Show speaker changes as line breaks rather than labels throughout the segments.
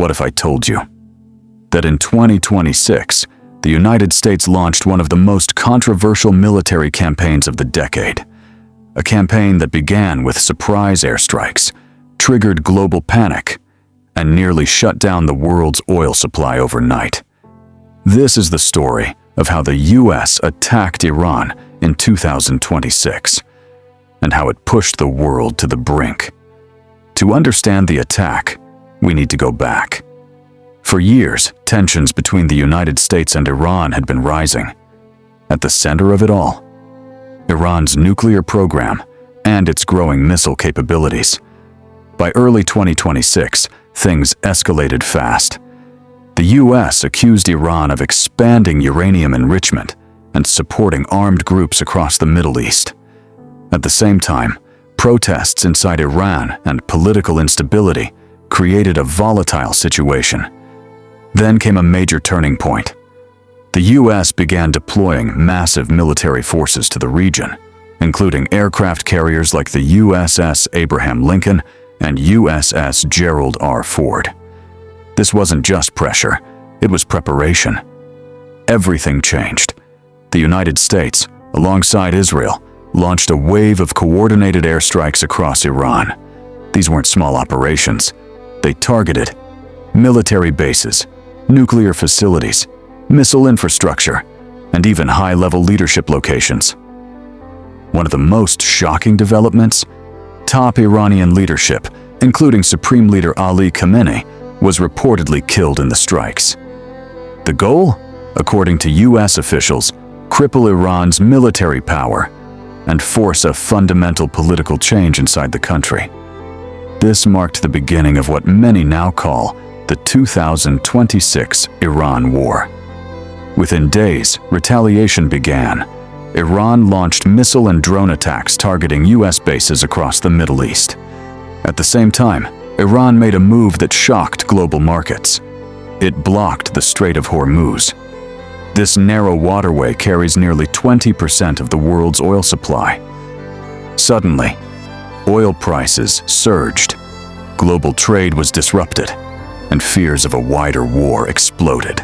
What if I told you that in 2026, the United States launched one of the most controversial military campaigns of the decade? A campaign that began with surprise airstrikes, triggered global panic, and nearly shut down the world's oil supply overnight. This is the story of how the US attacked Iran in 2026, and how it pushed the world to the brink. To understand the attack, we need to go back. For years, tensions between the United States and Iran had been rising. At the center of it all, Iran's nuclear program and its growing missile capabilities. By early 2026, things escalated fast. The US accused Iran of expanding uranium enrichment and supporting armed groups across the Middle East. At the same time, protests inside Iran and political instability created a volatile situation. Then came a major turning point. The US began deploying massive military forces to the region, including aircraft carriers like the USS Abraham Lincoln and USS Gerald R. Ford. This wasn't just pressure, it was preparation. Everything changed. The United States, alongside Israel, launched a wave of coordinated airstrikes across Iran. These weren't small operations. They targeted military bases, nuclear facilities, missile infrastructure, and even high-level leadership locations. One of the most shocking developments? Top Iranian leadership, including Supreme Leader Ali Khamenei, was reportedly killed in the strikes. The goal? According to US officials, cripple Iran's military power and force a fundamental political change inside the country. This marked the beginning of what many now call the 2026 Iran War. Within days, retaliation began. Iran launched missile and drone attacks targeting US bases across the Middle East. At the same time, Iran made a move that shocked global markets. It blocked the Strait of Hormuz. This narrow waterway carries nearly 20% of the world's oil supply. Suddenly, oil prices surged, global trade was disrupted, and fears of a wider war exploded.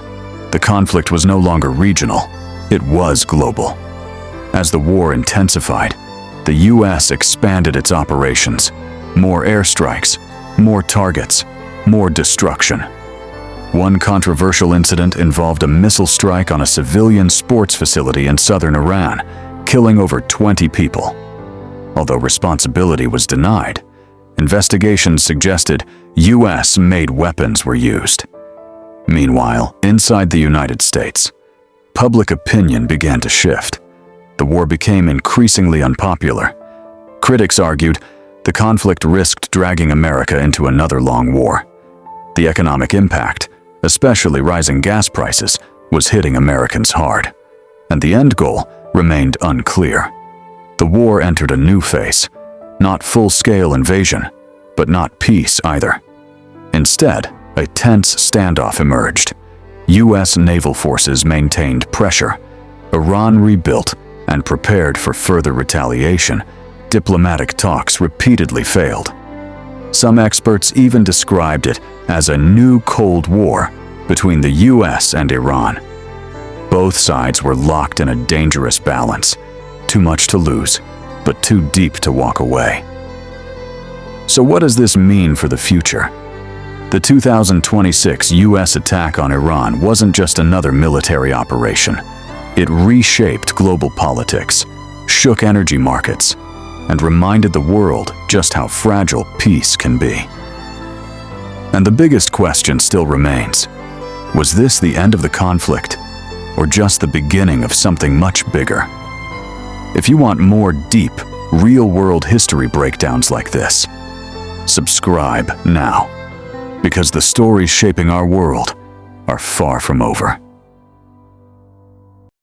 The conflict was no longer regional, it was global. As the war intensified, the US expanded its operations. More airstrikes, more targets, more destruction. One controversial incident involved a missile strike on a civilian sports facility in southern Iran, killing over 20 people. Although responsibility was denied, investigations suggested US-made weapons were used. Meanwhile, inside the United States, public opinion began to shift. The war became increasingly unpopular. Critics argued the conflict risked dragging America into another long war. The economic impact, especially rising gas prices, was hitting Americans hard, and the end goal remained unclear. The war entered a new phase, not full-scale invasion, but not peace either. Instead, a tense standoff emerged. US naval forces maintained pressure. Iran rebuilt and prepared for further retaliation. Diplomatic talks repeatedly failed. Some experts even described it as a new Cold War between the US and Iran. Both sides were locked in a dangerous balance. Too much to lose, but too deep to walk away. So what does this mean for the future? The 2026 US attack on Iran wasn't just another military operation. It reshaped global politics, shook energy markets, and reminded the world just how fragile peace can be. And the biggest question still remains: was this the end of the conflict, or just the beginning of something much bigger? If you want more deep, real-world history breakdowns like this, subscribe now, because the stories shaping our world are far from over.